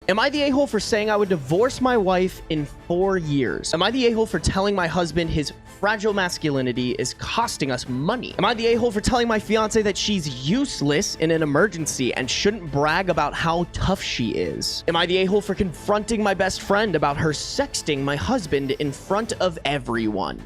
Am I the a-hole for saying I would divorce my wife in 4 years? Am I the a-hole for telling my husband his fragile masculinity is costing us money? Am I the a-hole for telling my fiance that she's useless in an emergency and shouldn't brag about how tough she is? Am I the a-hole for confronting my best friend about her sexting my husband in front of everyone?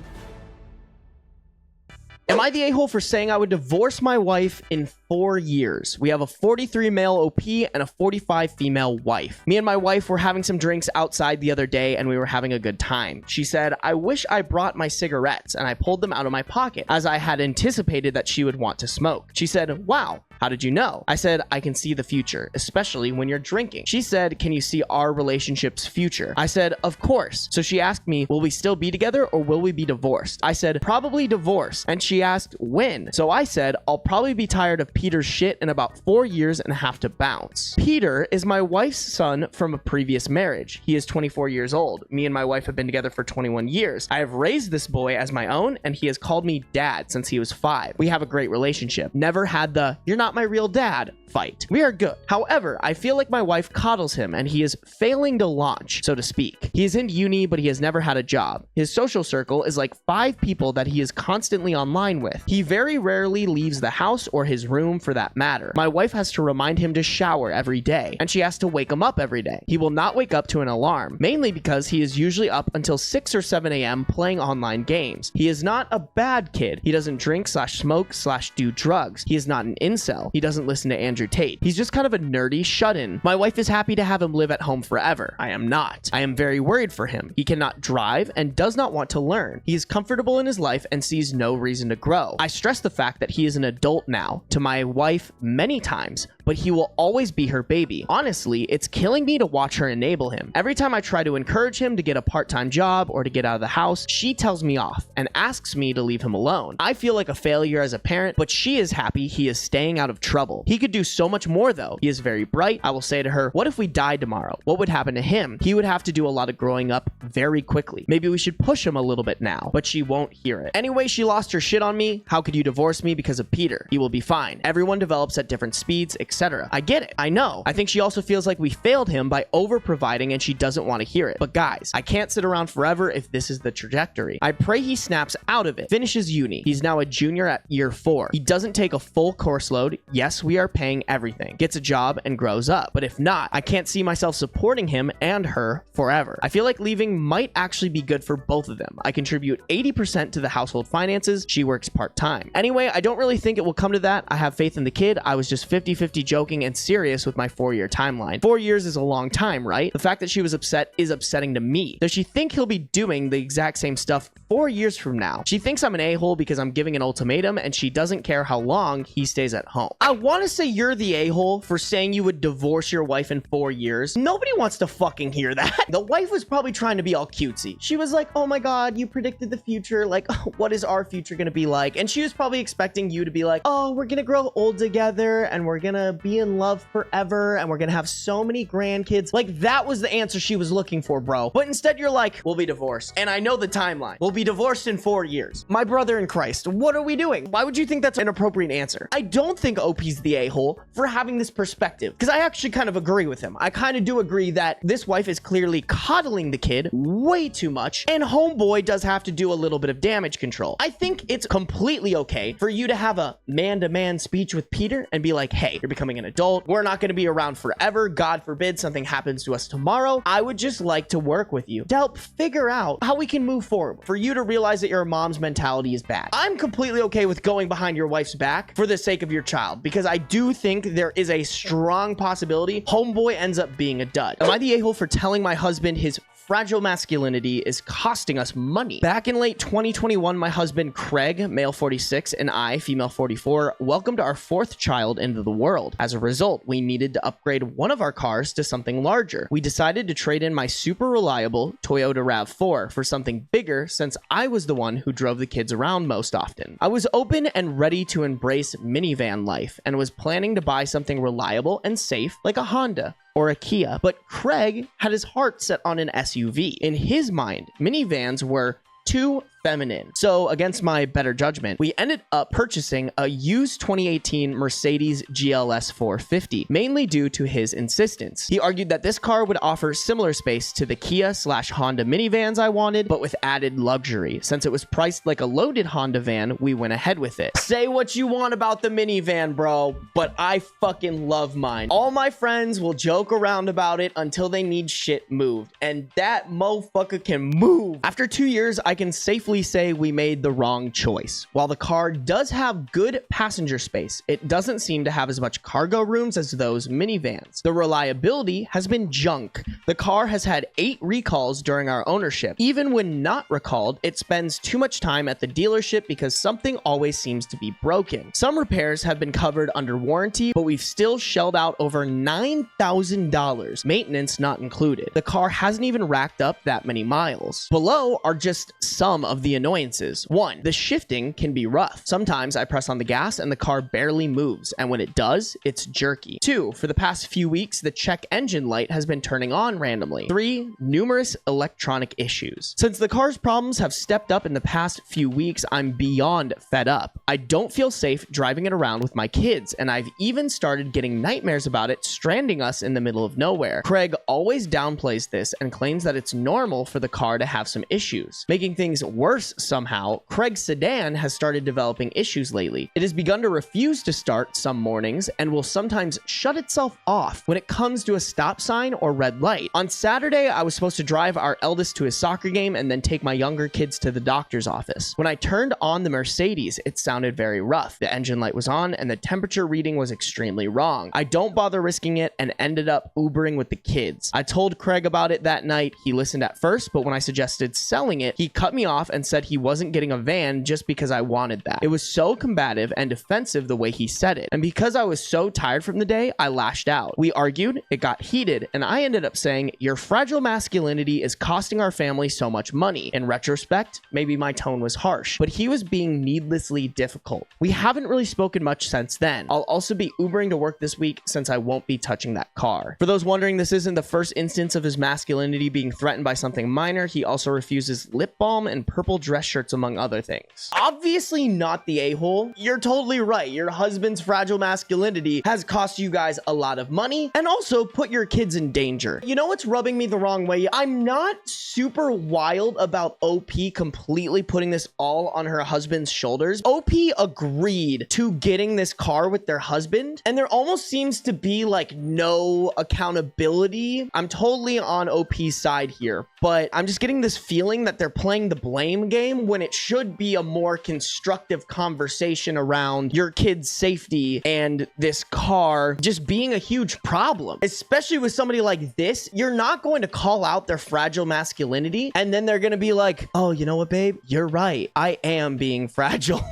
Am I the a-hole for saying I would divorce my wife in 4 years? We have a 43 male OP and a 45 female wife. Me and my wife were having some drinks outside the other day and we were having a good time. She said, "I wish I brought my cigarettes," and I pulled them out of my pocket as I had anticipated that she would want to smoke. She said, "Wow, how did you know?" I said, "I can see the future, especially when you're drinking." She said, "Can you see our relationship's future?" I said, "Of course." So she asked me, "Will we still be together or will we be divorced?" I said, "Probably divorce." And she asked, "When?" So I said, "I'll probably be tired of Peter's shit in about 4 years and have to bounce." Peter is my wife's son from a previous marriage. He is 24 years old. Me and my wife have been together for 21 years. I have raised this boy as my own and he has called me dad since he was 5. We have a great relationship. Never had the "you're not my real dad" fight. We are good. However, I feel like my wife coddles him and he is failing to launch, so to speak. He is in uni, but he has never had a job. His social circle is like 5 people that he is constantly online with. He very rarely leaves the house or his room for that matter. My wife has to remind him to shower every day, and she has to wake him up every day. He will not wake up to an alarm, mainly because he is usually up until 6 or 7 a.m. playing online games. He is not a bad kid. He doesn't drink/smoke/do drugs. He is not an incel. He doesn't listen to Andrew Tate. He's just kind of a nerdy shut-in. My wife is happy to have him live at home forever. I am not. I am very worried for him. He cannot drive and does not want to learn. He is comfortable in his life and sees no reason to grow. I stress the fact that he is an adult now to my wife many times, but he will always be her baby. Honestly, it's killing me to watch her enable him. Every time I try to encourage him to get a part-time job or to get out of the house, she tells me off and asks me to leave him alone. I feel like a failure as a parent, but she is happy he is staying out of trouble. He could do so much more though. He is very bright. I will say to her, "What if we died tomorrow? What would happen to him?" He would have to do a lot of growing up very quickly. Maybe we should push him a little bit now, but she won't hear it. Anyway, she lost her shit on me. How could you divorce me because of Peter? He will be fine. Everyone develops at different speeds, etc. I get it. I know. I think she also feels like we failed him by over-providing and she doesn't want to hear it. But guys, I can't sit around forever if this is the trajectory. I pray he snaps out of it, finishes uni. He's now a junior at year 4. He doesn't take a full course load. Yes, we are paying everything. Gets a job and grows up. But if not, I can't see myself supporting him and her forever. I feel like leaving might actually be good for both of them. I contribute 80% to the household finances. She works part-time. Anyway, I don't really think it will come to that. I have faith in the kid. I was just 50-50 joking and serious with my 4-year timeline. 4 years is a long time, right? The fact that she was upset is upsetting to me. Does she think he'll be doing the exact same stuff 4 years from now? She thinks I'm an a-hole because I'm giving an ultimatum and she doesn't care how long he stays at home. I want to say you're the a-hole for saying you would divorce your wife in 4 years. Nobody wants to fucking hear that. The wife was probably trying to be all cutesy. She was like, "Oh my God, you predicted the future. Like, what is our future going to be like?" And she was probably expecting you to be like, "Oh, we're going to grow old together and we're going to be in love forever and we're going to have so many grandkids." Like, that was the answer she was looking for, bro. But instead you're like, "We'll be divorced." And I know the timeline. We'll be divorced in 4 years. My brother in Christ, what are we doing? Why would you think that's an appropriate answer? I don't think OP's the a-hole for having this perspective because I actually kind of agree with him. I kind of do agree that this wife is clearly coddling the kid way too much and homeboy does have to do a little bit of damage control. I think it's completely okay for you to have a man-to-man speech with Peter and be like, "Hey, you're becoming an adult. We're not going to be around forever. God forbid something happens to us tomorrow. I would just like to work with you to help figure out how we can move forward. For you to realize that your mom's mentality is bad." I'm completely okay with going behind your wife's back for the sake of your child because I do think there is a strong possibility homeboy ends up being a dud. Am I the a-hole for telling my husband his fragile masculinity is costing us money? Back in late 2021, my husband Craig, male 46, and I, female 44, welcomed our 4th child into the world. As a result, we needed to upgrade one of our cars to something larger. We decided to trade in my super reliable Toyota RAV4 for something bigger since I was the one who drove the kids around most often. I was open and ready to embrace minivan life and was planning to buy something reliable and safe like a Honda or a Kia, but Craig had his heart set on an SUV. In his mind, minivans were too feminine. So against my better judgment, we ended up purchasing a used 2018 Mercedes GLS 450, mainly due to his insistence. He argued that this car would offer similar space to the Kia/Honda minivans I wanted, but with added luxury. Since it was priced like a loaded Honda van, we went ahead with it. Say what you want about the minivan, bro, but I fucking love mine. All my friends will joke around about it until they need shit moved, and that motherfucker can move. After 2 years, I can safely say we made the wrong choice. While the car does have good passenger space, it doesn't seem to have as much cargo rooms as those minivans. The reliability has been junk. The car has had 8 recalls during our ownership. Even when not recalled, it spends too much time at the dealership because something always seems to be broken. Some repairs have been covered under warranty, but we've still shelled out over $9,000, maintenance not included. The car hasn't even racked up that many miles. Below are just some of the annoyances. 1. The shifting can be rough. Sometimes I press on the gas and the car barely moves, and when it does, it's jerky. 2. For the past few weeks, the check engine light has been turning on randomly. 3. Numerous electronic issues. Since the car's problems have stepped up in the past few weeks, I'm beyond fed up. I don't feel safe driving it around with my kids, and I've even started getting nightmares about it stranding us in the middle of nowhere. Craig always downplays this and claims that it's normal for the car to have some issues. Making things worse somehow, Craig's sedan has started developing issues lately. It has begun to refuse to start some mornings and will sometimes shut itself off when it comes to a stop sign or red light. On Saturday, I was supposed to drive our eldest to his soccer game and then take my younger kids to the doctor's office. When I turned on the Mercedes, it sounded very rough. The engine light was on and the temperature reading was extremely wrong. I don't bother risking it and ended up Ubering with the kids. I told Craig about it that night. He listened at first, but when I suggested selling it, he cut me off and said he wasn't getting a van just because I wanted that. It was so combative and defensive the way he said it. And because I was so tired from the day, I lashed out. We argued, it got heated, and I ended up saying, "Your fragile masculinity is costing our family so much money." In retrospect, maybe my tone was harsh, but he was being needlessly difficult. We haven't really spoken much since then. I'll also be Ubering to work this week since I won't be touching that car. For those wondering, this isn't the first instance of his masculinity being threatened by something minor. He also refuses lip balm and purple dress shirts, among other things. Obviously not the a-hole. You're totally right. Your husband's fragile masculinity has cost you guys a lot of money and also put your kids in danger. You know what's rubbing me the wrong way? I'm not super wild about OP completely putting this all on her husband's shoulders. OP agreed to getting this car with their husband, and there almost seems to be like no accountability. I'm totally on OP's side here, but I'm just getting this feeling that they're playing the blame game when it should be a more constructive conversation around your kid's safety and this car just being a huge problem. Especially with somebody like this, you're not going to call out their fragile masculinity and then they're going to be like, "Oh, you know what, babe? You're right. I am being fragile."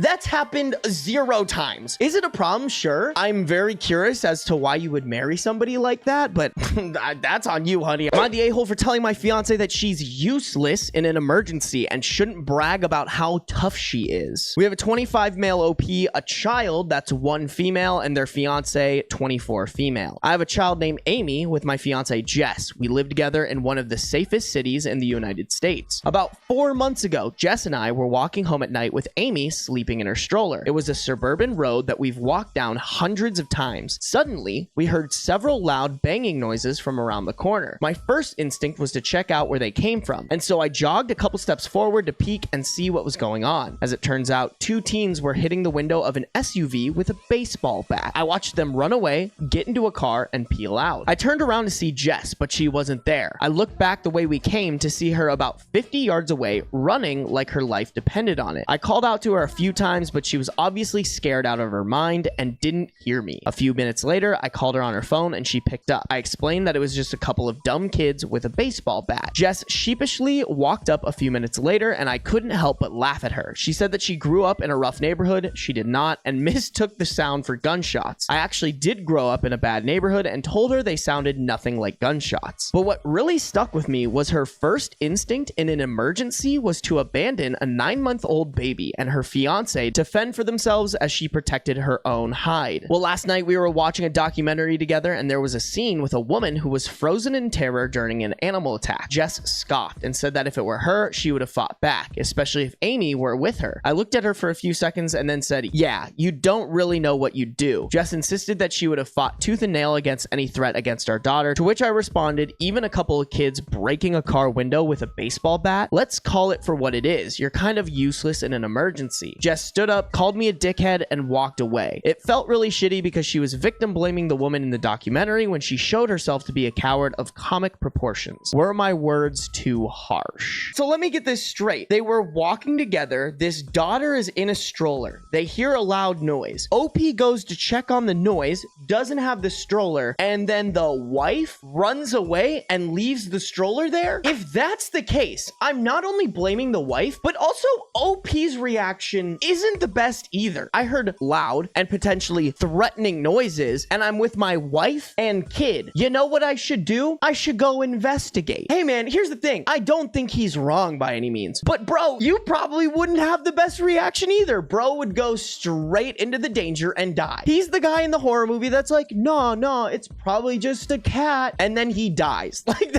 That's happened 0 times. Is it a problem? Sure. I'm very curious as to why you would marry somebody like that, but that's on you, honey. Am I the a-hole for telling my fiance that she's useless in an emergency and shouldn't brag about how tough she is? We have a 25 male OP, a child that's 1 female, and their fiance 24 female. I have a child named Amy with my fiance Jess. We live together in one of the safest cities in the United States. About 4 months ago, Jess and I were walking home at night with Amy sleeping in her stroller. It was a suburban road that we've walked down hundreds of times. Suddenly, we heard several loud banging noises from around the corner. My first instinct was to check out where they came from, and so I jogged a couple steps forward to peek and see what was going on. As it turns out, 2 teens were hitting the window of an SUV with a baseball bat. I watched them run away, get into a car, and peel out. I turned around to see Jess, but she wasn't there. I looked back the way we came to see her about 50 yards away, running like her life depended on it. I called out to her a few times, but she was obviously scared out of her mind and didn't hear me. A few minutes later, I called her on her phone and she picked up. I explained that it was just a couple of dumb kids with a baseball bat. Jess sheepishly walked up a few minutes later and I couldn't help but laugh at her. She said that she grew up in a rough neighborhood. She did not, and mistook the sound for gunshots. I actually did grow up in a bad neighborhood and told her they sounded nothing like gunshots. But what really stuck with me was her first instinct in an emergency was to abandon a 9-month-old baby and her fiance to fend for themselves as she protected her own hide. Well, last night we were watching a documentary together and there was a scene with a woman who was frozen in terror during an animal attack. Jess scoffed and said that if it were her, she would have fought back, especially if Amy were with her. I looked at her for a few seconds and then said, yeah, you don't really know what you do. Jess insisted that she would have fought tooth and nail against any threat against our daughter, to which I responded, even a couple of kids breaking a car window with a baseball bat? Let's call it for what it is. You're kind of useless in an emergency. Jess stood up, called me a dickhead, and walked away. It felt really shitty because she was victim blaming the woman in the documentary when she showed herself to be a coward of comic proportions. Were my words too harsh? So let me get this straight. They were walking together. This daughter is in a stroller. They hear a loud noise. OP goes to check on the noise, doesn't have the stroller, and then the wife runs away and leaves the stroller there? If that's the case, I'm not only blaming the wife, but also OP's reaction isn't the best either. I heard loud and potentially threatening noises, and I'm with my wife and kid. You know what I should do? I should go investigate. Hey man, here's the thing. I don't think he's wrong by any means, but bro, you probably wouldn't have the best reaction either. Bro would go straight into the danger and die. He's the guy in the horror movie that's like, no, it's probably just a cat, and then he dies. Like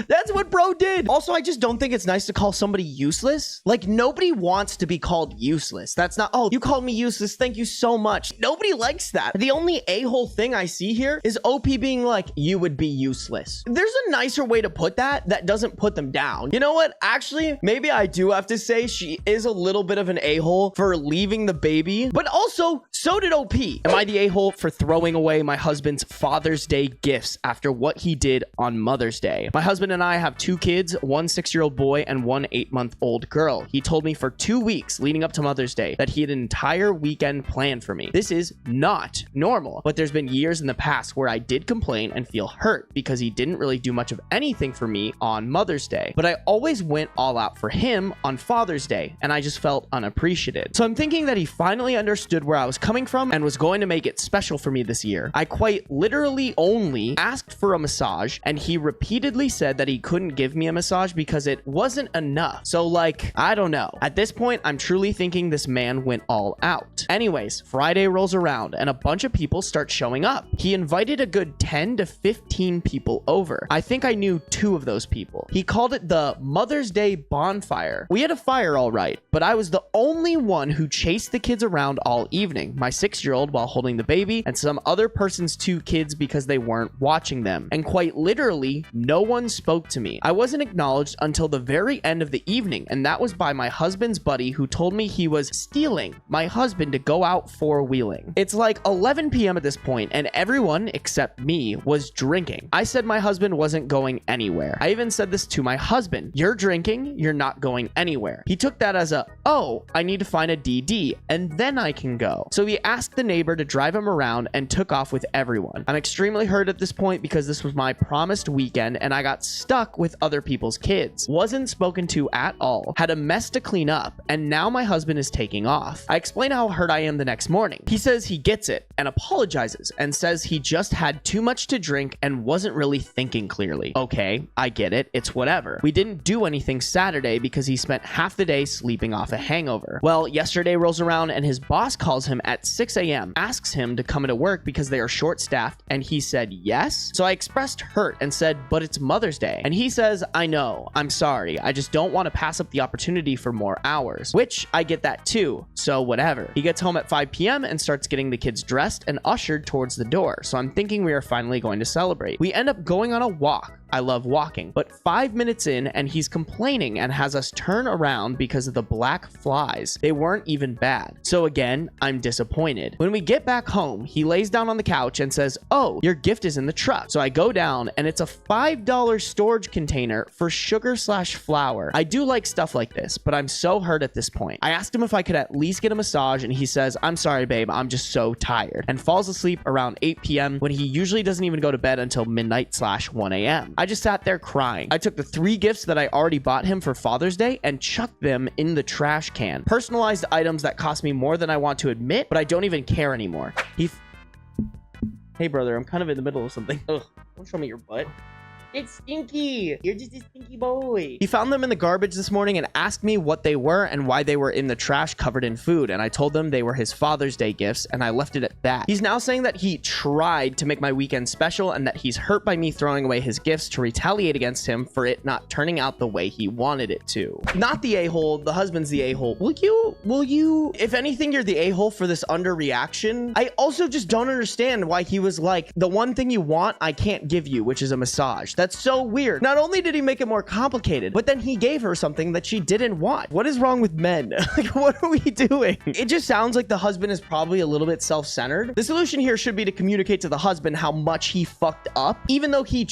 that's what bro did. Also, I just don't think it's nice to call somebody useless. Like, nobody wants to be called useless. That's not, oh, you called me useless, thank you so much. Nobody likes that. The only a-hole thing I see here is OP being like, you would be useless. There's a nicer way to put that doesn't put them down. You know what? Actually, maybe I do have to say she is a little bit of an a-hole for leaving the baby, but also so did OP. Am I the a-hole for throwing away my husband's Father's Day gifts after what he did on Mother's Day? My husband and I have 2 kids, one 6-year-old boy and one 8-month-old girl. He told me for 2 weeks leading up to Mother's Day that he had an entire weekend planned for me. This is not normal, but there's been years in the past where I did complain and feel hurt because he didn't really do much of anything for me on Mother's Day, but I always went all out for him on Father's Day, and I just felt unappreciated. So I'm thinking that he finally understood where I was coming from and was going to make it special for me this year. I quite literally only asked for a massage, and he repeatedly said that he couldn't give me a massage because it wasn't enough. So like, I don't know. At this point, I'm truly thinking this man went all out. Anyways, Friday rolls around and a bunch of people start showing up. He invited a good 10 to 15 people over. I think I knew 2 of those people. He called it the Mother's Day bonfire. We had a fire all right, but I was the only one who chased the kids around all evening. My 6-year-old while holding the baby and some other person's 2 kids because they weren't watching them. And quite literally, no one spoke to me. I wasn't acknowledged until the very end of the evening, and that was by my husband's buddy who told me he was stealing my husband to go out four-wheeling. It's like 11 p.m. at this point, and everyone except me was drinking. I said my husband wasn't going anywhere. I even said this to my husband. You're drinking, you're not going anywhere. He took that as a, oh, I need to find a DD, and then I can go. So he asked the neighbor to drive him around and took off with everyone. I'm extremely hurt at this point because this was my promised weekend and I got stuck with other people's kids. Wasn't spoken to at all. Had a mess to clean up, and now my husband is taking off. I explain how hurt I am the next morning. He says he gets it and apologizes and says he just had too much to drink and wasn't really thinking clearly. Okay, I get it. It's whatever. We didn't do anything Saturday because he spent half the day sleeping off a hangover. Well, yesterday rolls around and his boss calls him at 6 a.m., asks him to come into work because they are short-staffed, and he said yes. So I expressed hurt and said, but it's Mother's Day. And he says, I know, I'm sorry. I just don't want to pass up the opportunity for more hours, which I get that too. So whatever. He gets home at 5 p.m. and starts getting the kids dressed and ushered towards the door. So I'm thinking we are finally going to celebrate. We end up going on a walk. I love walking, but 5 minutes in and he's complaining and has us turn around because of the black flies. They weren't even bad. So again, I'm disappointed. When we get back home, he lays down on the couch and says, oh, your gift is in the truck. So I go down and it's a $5 storage container for sugar/flour. I do like stuff like this, but I'm so hurt at this point. I asked him if I could at least get a massage and he says, I'm sorry, babe, I'm just so tired, and falls asleep around 8 p.m. when he usually doesn't even go to bed until midnight/1 a.m. I just sat there crying. I took the 3 gifts that I already bought him for Father's Day and chucked them in the trash can. Personalized items that cost me more than I want to admit, but I don't even care anymore. Hey brother, I'm kind of in the middle of something. Ugh, don't show me your butt. It's Stinky. You're just a stinky boy. He found them in the garbage this morning and asked me what they were and why they were in the trash covered in food. And I told them they were his Father's Day gifts, and I left it at that. He's now saying that he tried to make my weekend special and that he's hurt by me throwing away his gifts to retaliate against him for it not turning out the way he wanted it to. Not the a-hole. The husband's the a-hole. Will you, if anything, you're the a-hole for this underreaction. I also just don't understand why he was like, the one thing you want, I can't give you, which is a massage. That's so weird. Not only did he make it more complicated, but then he gave her something that she didn't want. What is wrong with men? Like, what are we doing? It just sounds like the husband is probably a little bit self-centered. The solution here should be to communicate to the husband how much he fucked up. Even though he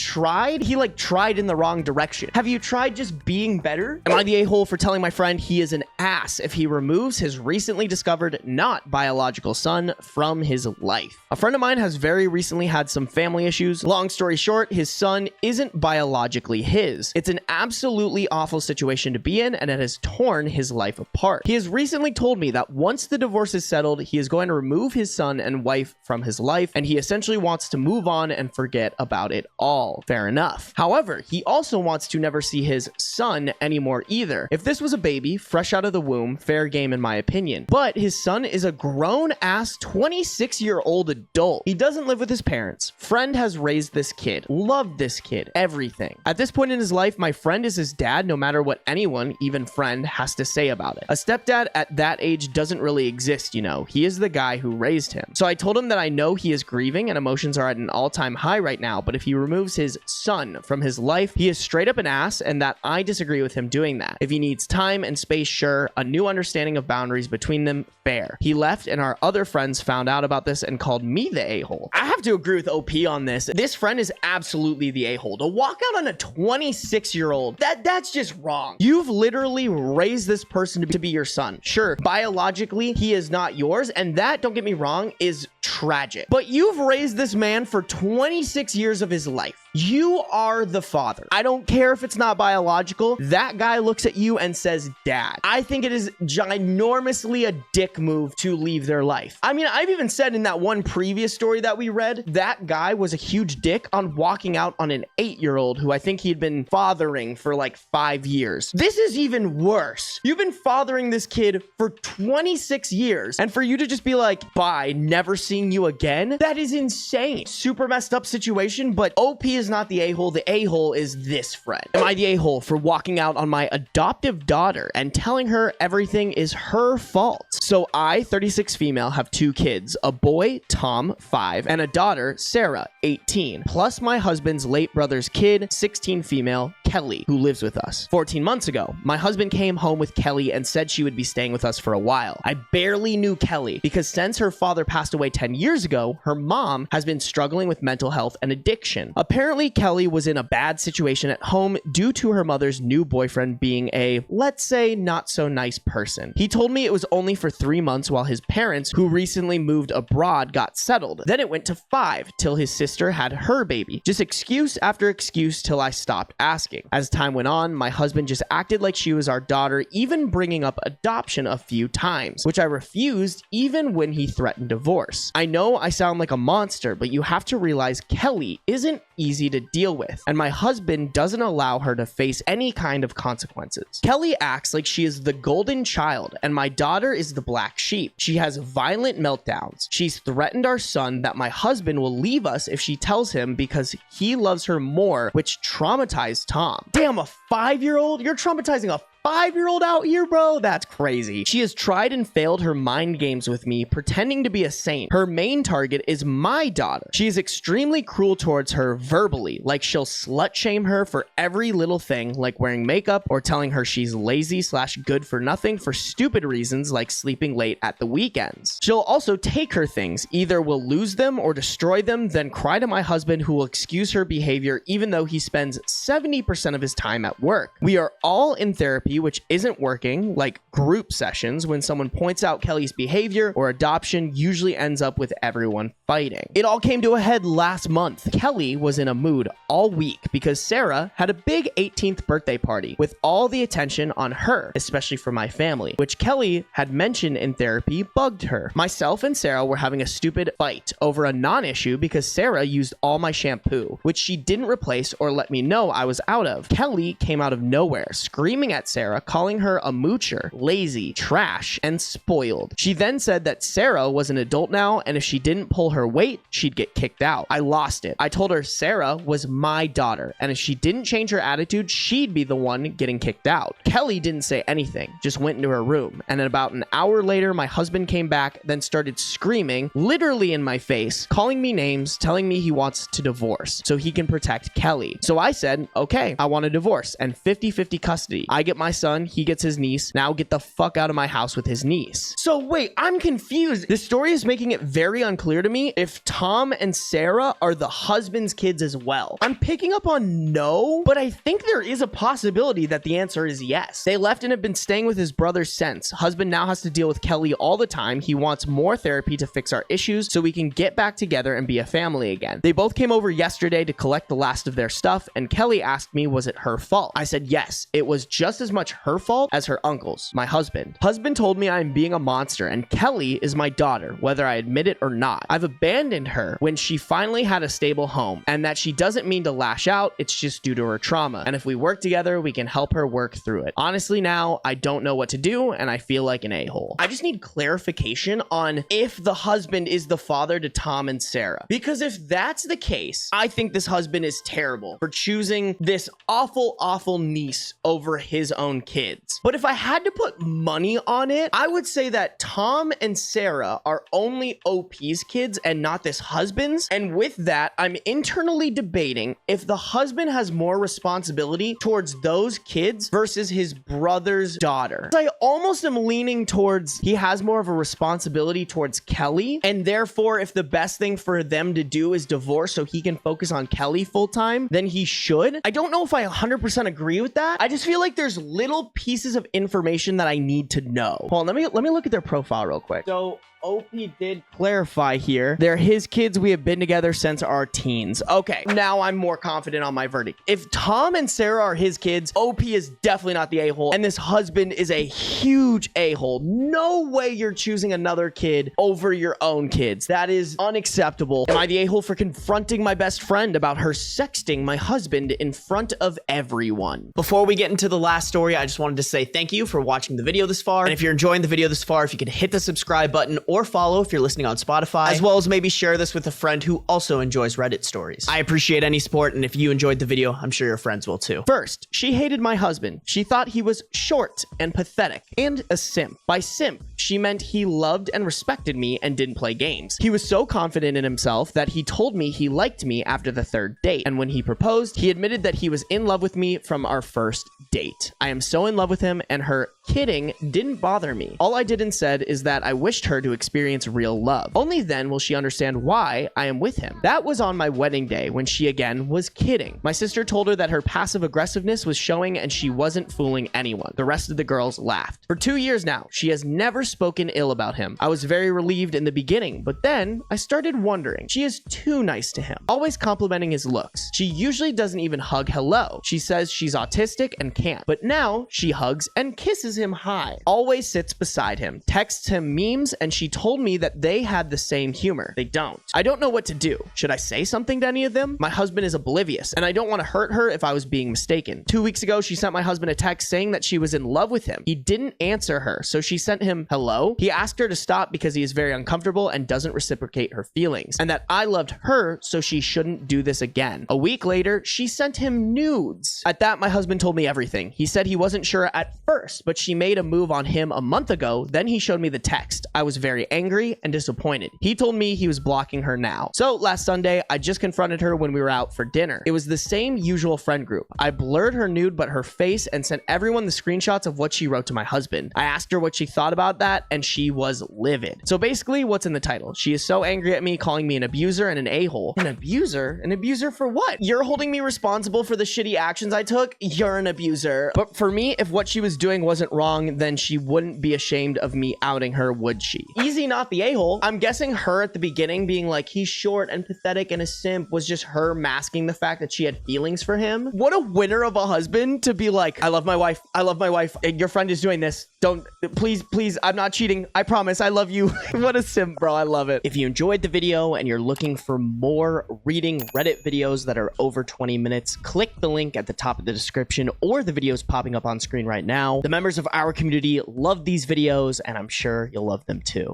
like tried in the wrong direction. Have you tried just being better? Am I the a-hole for telling my friend he is an ass if he removes his recently discovered not biological son from his life? A friend of mine has very recently had some family issues. Long story short, his son isn't biologically his. It's an absolutely awful situation to be in, and it has torn his life apart. He has recently told me that once the divorce is settled, he is going to remove his son and wife from his life, and he essentially wants to move on and forget about it all. Fair enough. However, he also wants to never see his son anymore either. If this was a baby, fresh out of the womb, fair game in my opinion. But his son is a grown-ass 26-year-old adult. He doesn't live with his parents. Friend has raised this kid, loved this kid, everything. At this point in his life, my friend is his dad no matter what anyone, even friend, has to say about it. A stepdad at that age doesn't really exist, you know. He is the guy who raised him. So I told him that I know he is grieving and emotions are at an all-time high right now, but if he removes his son from his life, he is straight up an ass, and that I disagree with him doing that. If he needs time and space, sure. A new understanding of boundaries between them, fair. He left, and our other friends found out about this and called me the a-hole. I have to agree with OP on this. This friend is absolutely the a-hole. To walk out on a 26-year-old, that's just wrong. You've literally raised this person to be your son. Sure, biologically, he is not yours, and that, don't get me wrong, is tragic. But you've raised this man for 26 years of his life. You are the father. I don't care if it's not biological. That guy looks at you and says, Dad. I think it is ginormously a dick move to leave their life. I mean, I've even said in that one previous story that we read, that guy was a huge dick on walking out on an 8-year-old who I think he'd been fathering for like 5 years. This is even worse. You've been fathering this kid for 26 years, and for you to just be like, bye, never seeing you again? That is insane. Super messed up situation, but OP is not the a-hole. The a-hole is this friend. Am I the a-hole for walking out on my adoptive daughter and telling her everything is her fault? So I, 36 female, have 2 kids, a boy, Tom, 5, and a daughter, Sarah, 18, plus my husband's late brother's kid, 16 female, Kelly, who lives with us. 14 months ago, my husband came home with Kelly and said she would be staying with us for a while. I barely knew Kelly because since her father passed away 10 years ago, her mom has been struggling with mental health and addiction. Apparently, Kelly was in a bad situation at home due to her mother's new boyfriend being a, let's say, not so nice person. He told me it was only for 3 months while his parents, who recently moved abroad, got settled. Then it went to 5 till his sister had her baby. Just excuse after excuse till I stopped asking. As time went on, my husband just acted like she was our daughter, even bringing up adoption a few times, which I refused even when he threatened divorce. I know I sound like a monster, but you have to realize Kelly isn't easy to deal with, and my husband doesn't allow her to face any kind of consequences. Kelly acts like she is the golden child, and my daughter is the black sheep. She has violent meltdowns. She's threatened our son that my husband will leave us if she tells him because he loves her more, which traumatized Tom. Damn, a 5-year-old? You're traumatizing a 5-year-old out here, bro? That's crazy. She has tried and failed her mind games with me, pretending to be a saint. Her main target is my daughter. She is extremely cruel towards her verbally, like she'll slut shame her for every little thing, like wearing makeup or telling her she's lazy / good for nothing for stupid reasons like sleeping late at the weekends. She'll also take her things, either will lose them or destroy them, then cry to my husband who will excuse her behavior even though he spends 70% of his time at work. We are all in therapy therapy, which isn't working, like group sessions, when someone points out Kelly's behavior or adoption usually ends up with everyone fighting. It all came to a head last month. Kelly was in a mood all week because Sarah had a big 18th birthday party with all the attention on her, especially for my family, which Kelly had mentioned in therapy bugged her. Myself and Sarah were having a stupid fight over a non-issue because Sarah used all my shampoo, which she didn't replace or let me know I was out of. Kelly came out of nowhere, screaming at Sarah, calling her a moocher, lazy, trash, and spoiled. She then said that Sarah was an adult now, and if she didn't pull her weight, she'd get kicked out. I lost it. I told her Sarah was my daughter, and if she didn't change her attitude, she'd be the one getting kicked out. Kelly didn't say anything, just went into her room, and about an hour later, my husband came back, then started screaming, literally in my face, calling me names, telling me he wants to divorce so he can protect Kelly. So I said, okay, I want a divorce and 50-50 custody. I get my son, he gets his niece. Now get the fuck out of my house with his niece. So wait, I'm confused. This story is making it very unclear to me if Tom and Sarah are the husband's kids as well. I'm picking up on no, but I think there is a possibility that the answer is yes. They left and have been staying with his brother since. Husband now has to deal with Kelly all the time. He wants more therapy to fix our issues so we can get back together and be a family again. They both came over yesterday to collect the last of their stuff, and Kelly asked me, was it her fault? I said yes, it was just as much her fault as her uncle's, my husband. Husband told me I'm being a monster, and Kelly is my daughter, whether I admit it or not. I've abandoned her when she finally had a stable home, and that she doesn't mean to lash out, it's just due to her trauma. And if we work together, we can help her work through it. Honestly, now I don't know what to do, and I feel like an a-hole. I just need clarification on if the husband is the father to Tom and Sarah. Because if that's the case, I think this husband is terrible for choosing this awful niece over his own kids. But if I had to put money on it, I would say that Tom and Sarah are only OP's kids and not this husband's. And with that, I'm internally debating if the husband has more responsibility towards those kids versus his brother's daughter. I almost am leaning towards he has more of a responsibility towards Kelly, and therefore if the best thing for them to do is divorce so he can focus on Kelly full time, then he should. I don't know if I 100% agree with that. I just feel like there's little pieces of information that I need to know. Hold on, let me look at their profile real quick. So OP did clarify here. They're his kids. We have been together since our teens. Okay, now I'm more confident on my verdict. If Tom and Sarah are his kids, OP is definitely not the a-hole, and this husband is a huge a-hole. No way you're choosing another kid over your own kids. That is unacceptable. Am I the a-hole for confronting my best friend about her sexting my husband in front of everyone? Before we get into the last story, I just wanted to say thank you for watching the video this far. And if you're enjoying the video this far, if you could hit the subscribe button or follow if you're listening on Spotify, as well as maybe share this with a friend who also enjoys Reddit stories. I appreciate any support, and if you enjoyed the video, I'm sure your friends will too. First, she hated my husband. She thought he was short and pathetic and a simp. By simp, she meant he loved and respected me and didn't play games. He was so confident in himself that he told me he liked me after the third date, and when he proposed, he admitted that he was in love with me from our first date. I am so in love with him, and her kidding didn't bother me. All I did and said is that I wished her to experience real love. Only then will she understand why I am with him. That was on my wedding day when she again was kidding. My sister told her that her passive aggressiveness was showing and she wasn't fooling anyone. The rest of the girls laughed. For 2 years now, she has never spoken ill about him. I was very relieved in the beginning, but then I started wondering. She is too nice to him, always complimenting his looks. She usually doesn't even hug hello. She says she's autistic and can't, but now she hugs and kisses him hi, always sits beside him, texts him memes, and she told me that they had the same humor. They don't. I don't know what to do. Should I say something to any of them? My husband is oblivious, and I don't want to hurt her if I was being mistaken. 2 weeks ago, she sent my husband a text saying that she was in love with him. He didn't answer her, so she sent him hello. He asked her to stop because he is very uncomfortable and doesn't reciprocate her feelings, and that I loved her, so she shouldn't do this again. A week later, she sent him nudes. At that, my husband told me everything. He said he wasn't sure at first, but she made a move on him a month ago. Then he showed me the text. I was very angry and disappointed. He told me he was blocking her now. So last Sunday, I just confronted her when we were out for dinner. It was the same usual friend group. I blurred her nude but her face and sent everyone the screenshots of what she wrote to my husband. I asked her what she thought about that, and she was livid. So basically, what's in the title? She is so angry at me, calling me an abuser and an a-hole. An abuser? An abuser for what? You're holding me responsible for the shitty actions I took? You're an abuser. But for me, if what she was doing wasn't wrong, then she wouldn't be ashamed of me outing her, would she? Easy, not the a-hole. I'm guessing her at the beginning being like, he's short and pathetic and a simp was just her masking the fact that she had feelings for him. What a winner of a husband to be like, I love my wife. I love my wife. Your friend is doing this. Don't, please, I'm not cheating. I promise. I love you. What a simp, bro. I love it. If you enjoyed the video and you're looking for more reading Reddit videos that are over 20 minutes, click the link at the top of the description or the videos popping up on screen right now. The members of our community love these videos, and I'm sure you'll love them too.